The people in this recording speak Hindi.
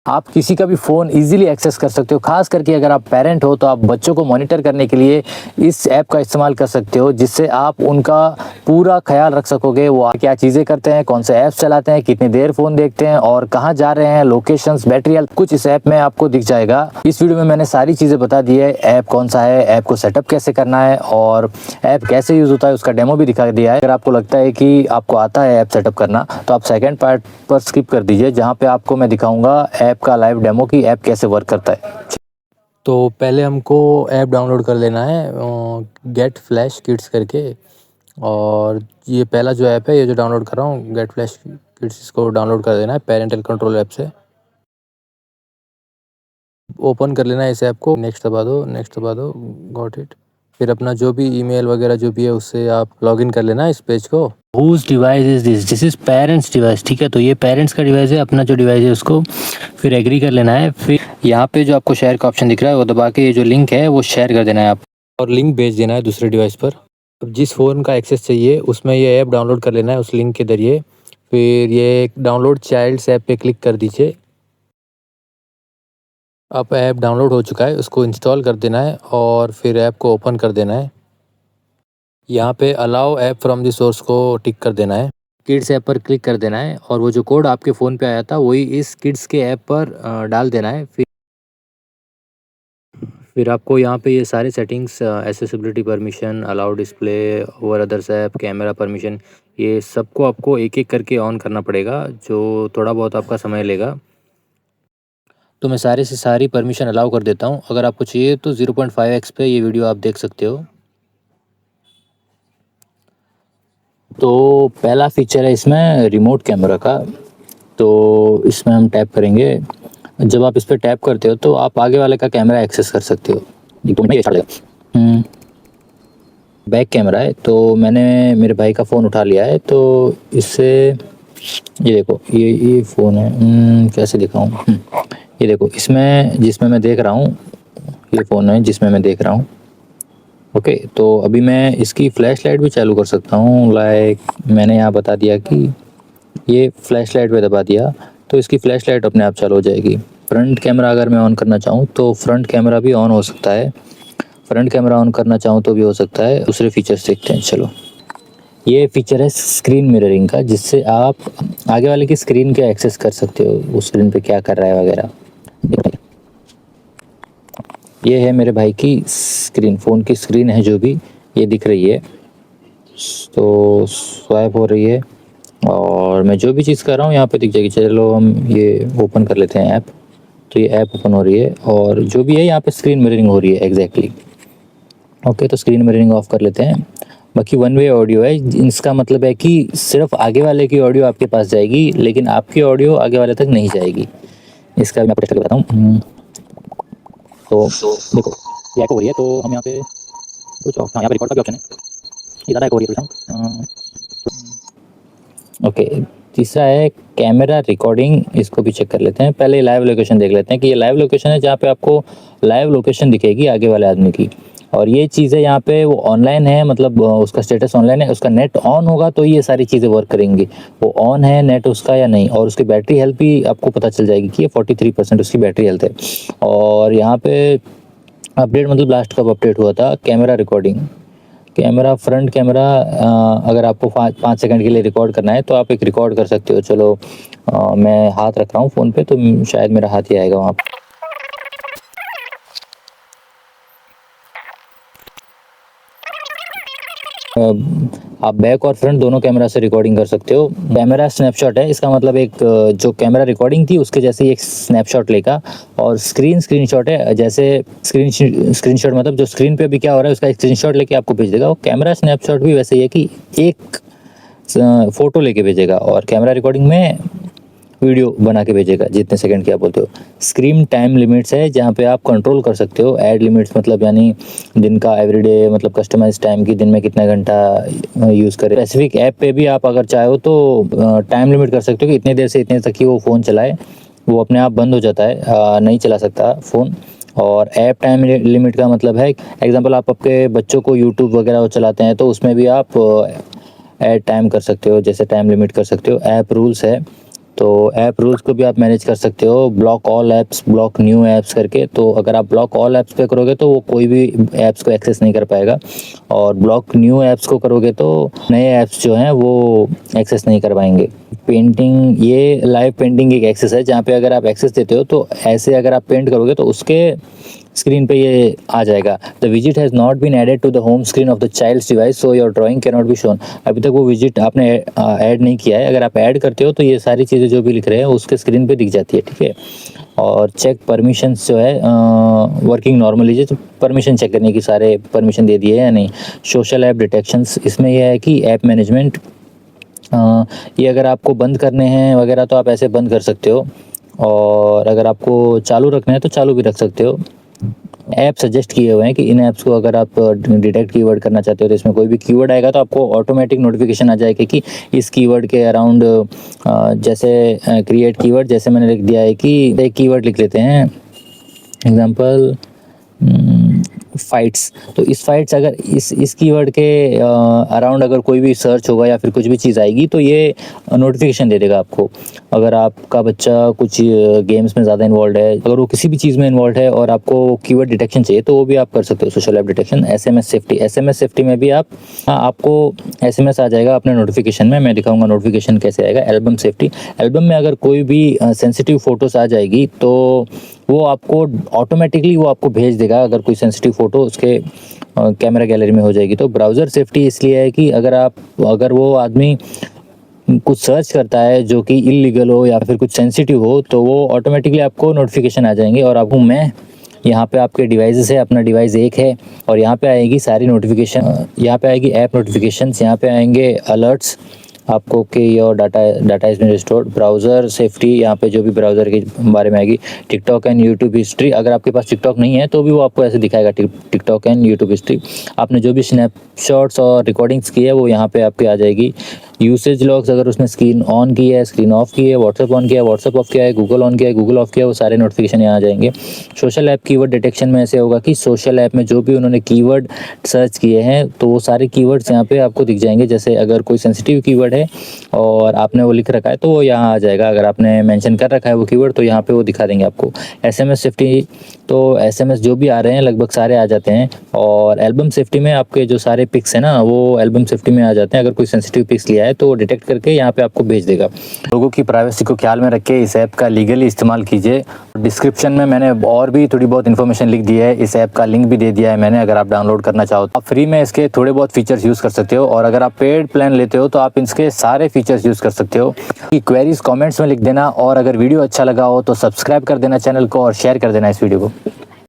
आप किसी का भी फ़ोन ईज़िली एक्सेस कर सकते हो। ख़ास करके अगर आप पेरेंट हो तो आप बच्चों को मॉनिटर करने के लिए इस ऐप का इस्तेमाल कर सकते हो, जिससे आप उनका पूरा ख़्याल रख सकोगे। वो क्या चीज़ें करते हैं, कौन से ऐप्स चलाते हैं, कितनी देर फ़ोन देखते हैं और कहाँ जा रहे हैं, लोकेशंस, बैटरी हेल्थ, कुछ इस ऐप में आपको दिख जाएगा। इस वीडियो में मैंने सारी चीज़ें बता दी है। ऐप कौन सा है, ऐप को सेटअप कैसे करना है और ऐप कैसे यूज़ होता है उसका डेमो भी दिखा दिया है। अगर आपको लगता है कि आपको आता है ऐप सेटअप करना तो आप सेकंड पार्ट पर स्किप कर दीजिए, जहाँ पे आपको मैं दिखाऊंगा ऐप का लाइव डेमो कि ऐप कैसे वर्क करता है। तो पहले हमको ऐप डाउनलोड कर लेना है गेट फ्लैश किड्स करके। और ये पहला जो ऐप है, ये जो डाउनलोड कर रहा हूँ गेट फ्लैश किड्स, इसको डाउनलोड कर देना है पेरेंटल कंट्रोल ऐप से। ओपन कर लेना है इस ऐप को, नेक्स्ट दबा दो, नेक्स्ट दबा दो, गॉट इट। फिर अपना जो भी ईमेल वगैरह जो भी है उससे आप लॉगिन कर लेना है इस पेज को। Whose device is this, this is parents device, ठीक है। तो ये पेरेंट्स का डिवाइस है, अपना जो डिवाइस है उसको फिर एग्री कर लेना है। फिर यहाँ पे जो आपको शेयर का ऑप्शन दिख रहा है वो दबा के ये जो लिंक है वो शेयर कर देना है आप, और लिंक भेज देना है दूसरे डिवाइस पर। अब जिस फ़ोन का एक्सेस चाहिए उसमें ये ऐप डाउनलोड कर लेना है उस लिंक के ज़रिए। फिर ये डाउनलोड चाइल्ड्स ऐप पे क्लिक कर दीजिए। अब ऐप डाउनलोड हो चुका है, उसको इंस्टॉल कर देना है और फिर ऐप को ओपन कर देना है। यहाँ पे allow app from the source को टिक कर देना है। किड्स ऐप पर क्लिक कर देना है और वो जो कोड आपके फ़ोन पे आया था वही इस किड्स के ऐप पर डाल देना है। फिर आपको यहाँ पे ये सारे settings, accessibility permission, allow display over others app, camera permission, ये सबको आपको एक एक करके ऑन करना पड़ेगा, जो थोड़ा बहुत आपका समय लेगा। तो मैं सारे से सारी परमिशन अलाउ कर देता हूँ। अगर आपको चाहिए तो 0.5x पे ये वीडियो आप देख सकते हो। तो पहला फीचर है इसमें रिमोट कैमरा का। तो इसमें हम टैप करेंगे। जब आप इस पर टैप करते हो तो आप आगे वाले का कैमरा एक्सेस कर सकते हो। बैक कैमरा है, तो मैंने मेरे भाई का फ़ोन उठा लिया है, तो इससे ये देखो, ये फ़ोन है। कैसे दिखाऊं? ये देखो, इसमें जिसमें मैं देख रहा हूँ, ये फ़ोन है जिसमें मैं देख रहा हूँ। ओके, तो अभी मैं इसकी फ्लैश लाइट भी चालू कर सकता हूँ। लाइक मैंने यहाँ बता दिया कि ये फ्लैश लाइट पे दबा दिया तो इसकी फ्लैश लाइट अपने आप चालू हो जाएगी। फ्रंट कैमरा अगर मैं ऑन करना चाहूँ तो फ्रंट कैमरा भी ऑन हो सकता है। फ्रंट कैमरा ऑन करना चाहूँ तो भी हो सकता है। दूसरे फीचर्स देखते हैं, चलो। ये फीचर है स्क्रीन मिररिंग का, जिससे आप आगे वाले की स्क्रीन के एक्सेस कर सकते हो, उस स्क्रीन पे क्या कर रहा है वगैरह। ये है मेरे भाई की स्क्रीन, फ़ोन की स्क्रीन है जो भी, ये दिख रही है। तो स्वाइप हो रही है और मैं जो भी चीज़ कर रहा हूँ यहाँ पे दिख जाएगी। चलो हम ये ओपन कर लेते हैं ऐप। तो ये ऐप ओपन हो रही है और जो भी है यहाँ पे स्क्रीन मिररिंग हो रही है एग्जैक्टली। ओके, तो स्क्रीन मिररिंग ऑफ कर लेते हैं। बाकी वन वे ऑडियो है, इसका मतलब है कि सिर्फ आगे वाले की ऑडियो आपके पास जाएगी, लेकिन आपकी ऑडियो आगे वाले तक नहीं जाएगी। इसका मैं आपको टेस्ट करके बताता हूँ। तो देखो, ये एको हो रही है, तो हम यहाँ पे कुछ हाँ, यहाँ पे रिकॉर्ड का भी ऑप्शन है। ये ज़्यादा एको हो रही है थोड़ी सा। ओके, तीसरा है कैमरा रिकॉर्डिंग, इसको भी चेक कर लेते हैं। पहले लाइव लोकेशन देख लेते हैं कि ये लाइव लोकेशन है, जहाँ पे आपको लाइव लोकेशन दिखेगी आगे वाले आदमी की। और ये चीज़ है यहाँ पे वो ऑनलाइन है, मतलब उसका स्टेटस ऑनलाइन है, उसका नेट ऑन होगा तो ये सारी चीज़ें वर्क करेंगी। वो ऑन है नेट उसका या नहीं, और उसकी बैटरी हेल्थ भी आपको पता चल जाएगी कि ये 43% उसकी बैटरी हेल्थ है। और यहाँ पे अपडेट मतलब लास्ट कब अपडेट हुआ था, camera recording. Camera front camera, अगर आपको 5 सेकंड के लिए रिकॉर्ड करना है तो आप एक रिकॉर्ड कर सकते हो। चलो मैं हाथ रख रहा हूँ फ़ोन पे, तो शायद मेरा हाथ ही आएगा वहाँ पे। आप बैक और फ्रंट दोनों कैमरा से रिकॉर्डिंग कर सकते हो। कैमरा स्नैपशॉट है, इसका मतलब एक जो कैमरा रिकॉर्डिंग थी उसके जैसे ही एक स्नैपशॉट लेगा। और स्क्रीनशॉट है, जैसे स्क्रीनशॉट मतलब जो स्क्रीन पे अभी क्या हो रहा है उसका एक स्क्रीनशॉट लेके आपको भेज देगा। और कैमरा स्नैपशॉट भी वैसे ही है कि एक फ़ोटो लेके भेजेगा, और कैमरा रिकॉर्डिंग में वीडियो बना के भेजेगा जितने सेकंड की आप बोलते हो। स्क्रीन टाइम लिमिट्स है, जहाँ पे आप कंट्रोल कर सकते हो। ऐड लिमिट्स मतलब यानी दिन का एवरीडे, मतलब कस्टमाइज टाइम की दिन में कितना घंटा यूज़ करें। स्पेसिफिक ऐप पे भी आप अगर चाहो तो टाइम लिमिट कर सकते हो कि इतने देर से इतने तक ही वो फ़ोन चलाए, वो अपने आप बंद हो जाता है, नहीं चला सकता फ़ोन। और ऐप टाइम लिमिट का मतलब है, एग्जांपल आप आपके बच्चों को यूट्यूब वगैरह वो चलाते हैं तो उसमें भी आप ऐड टाइम कर सकते हो, जैसे टाइम लिमिट कर सकते हो। ऐप रूल्स है, तो ऐप रूल्स को भी आप मैनेज कर सकते हो, block all apps, block new apps करके। तो अगर आप ब्लॉक ऑल ऐप्स पे करोगे तो वो कोई भी ऐप्स को एक्सेस नहीं कर पाएगा, और ब्लॉक न्यू ऐप्स को करोगे तो नए ऐप्स जो हैं वो एक्सेस नहीं कर पाएंगे। पेंटिंग, ये लाइव पेंटिंग एक एक्सेस है जहाँ पे अगर आप एक्सेस देते हो तो ऐसे अगर आप पेंट करोगे तो उसके स्क्रीन पे ये आ जाएगा, the visit has not been added to the home screen of the child's device so your drawing can not be shown. अभी तक वो विजिट आपने ऐड नहीं किया है, अगर आप ऐड करते हो तो ये सारी चीज़ें जो भी लिख रहे हैं उसके स्क्रीन पे दिख जाती है, ठीक है। और चेक परमिशंस जो है वर्किंग नॉर्मली, जो परमिशन चेक करने की सारे परमिशन दे दिए या नहीं। सोशल ऐप डिटेक्शंस, इसमें यह है कि ऐप मैनेजमेंट, ये अगर आपको बंद करने हैं वगैरह तो आप ऐसे बंद कर सकते हो, और अगर आपको चालू रखना है तो चालू भी रख सकते हो। ऐप सजेस्ट किए हुए हैं कि इन ऐप्स को अगर आप डिटेक्ट कीवर्ड करना चाहते हो तो इसमें कोई भी कीवर्ड आएगा तो आपको ऑटोमेटिक नोटिफिकेशन आ जाएगा कि इस कीवर्ड के अराउंड, जैसे क्रिएट कीवर्ड, जैसे मैंने लिख दिया है कि एक कीवर्ड लिख लेते हैं, एग्जांपल फाइट्स। तो इस फाइट्स, अगर इस कीवर्ड के अराउंड अगर कोई भी सर्च होगा या फिर कुछ भी चीज़ आएगी तो ये नोटिफिकेशन दे देगा आपको। अगर आपका बच्चा कुछ गेम्स में ज़्यादा इन्वॉल्व है, अगर वो किसी भी चीज़ में इन्वॉल्व है और आपको कीवर्ड डिटेक्शन चाहिए तो वो भी आप कर सकते हो, social app detection. SMS safety, SMS safety में भी आपको एसएमएस आ जाएगा अपने नोटिफिकेशन में। मैं दिखाऊंगा नोटिफिकेशन कैसे आएगा। एल्बम सेफ्टी, एल्बम में अगर कोई भी सेंसिटिव फोटोज़ आ जाएगी तो वो आपको ऑटोमेटिकली वो आपको भेज देगा, अगर कोई सेंसिटिव फ़ोटो उसके कैमरा गैलरी में हो जाएगी। तो ब्राउज़र सेफ्टी इसलिए है कि अगर वो आदमी कुछ सर्च करता है जो कि इलीगल हो या फिर कुछ सेंसिटिव हो तो वो ऑटोमेटिकली आपको नोटिफिकेशन आ जाएंगे। और आपको मैं यहाँ पे आपके डिवाइसेस है, अपना डिवाइस एक है और यहाँ पे आएगी सारी नोटिफिकेशन, यहाँ पे आएगी ऐप नोटिफिकेशंस, यहाँ पे आएंगे अलर्ट्स आपको कि your data is been restored. Browser safety, यहाँ पे जो भी ब्राउज़र के बारे में आएगी। टिकटॉक एंड यूट्यूब हिस्ट्री, अगर आपके पास टिकटॉक नहीं है तो भी वो आपको ऐसे दिखाएगा, टिकटॉक एंड यूट्यूब हिस्ट्री। आपने जो भी स्नैपशॉट्स और रिकॉर्डिंग्स की है वो यहाँ पे आपके आ जाएगी। यूसेज लॉग्स, अगर उसने स्क्रीन ऑन की है, स्क्रीन ऑफ की है, व्हाट्सएप ऑन किया है, व्हाट्सएप ऑफ किया है, गूगल ऑन किया है, गूगल ऑफ किया है, वो सारे नोटिफिकेशन यहाँ आ जाएंगे। सोशल ऐप कीवर्ड डिटेक्शन में ऐसे होगा कि सोशल ऐप में जो भी उन्होंने कीवर्ड सर्च किए हैं तो वो सारे कीवर्ड्स यहाँ पे आपको दिख जाएंगे। जैसे अगर कोई सेंसिटिव कीवर्ड है और आपने वो लिख रखा है तो वो यहाँ आ जाएगा, अगर आपने मेंशन कर रखा है वो कीवर्ड तो यहाँ पे वो दिखा देंगे आपको। एसएमएस सेफ्टी, तो एसएमएस जो भी आ रहे हैं लगभग सारे आ जाते हैं। और एल्बम सेफ्टी में आपके जो सारे पिक्स हैं ना वो एल्बम सेफ्टी में आ जाते हैं। अगर कोई सेंसिटिव पिक्स लिया है तो वो डिटेक्ट करके यहाँ पे आपको भेज देगा। लोगों की प्राइवेसी को ख्याल में रख के इस ऐप का लीगली इस्तेमाल कीजिए। डिस्क्रिप्शन में मैंने और भी थोड़ी बहुत इन्फॉर्मेशन लिख दी है, इस ऐप का लिंक भी दे दिया है मैंने, अगर आप डाउनलोड करना चाहो तो आप फ्री में इसके थोड़े बहुत फीचर्स यूज़ कर सकते हो। और अगर आप पेड प्लान लेते हो तो आप इसके सारे फीचर्स यूज़ कर सकते हो। क्वेरीज कमेंट्स में लिख देना, और अगर वीडियो अच्छा लगा हो तो सब्सक्राइब कर देना चैनल को और शेयर कर देना इस वीडियो को।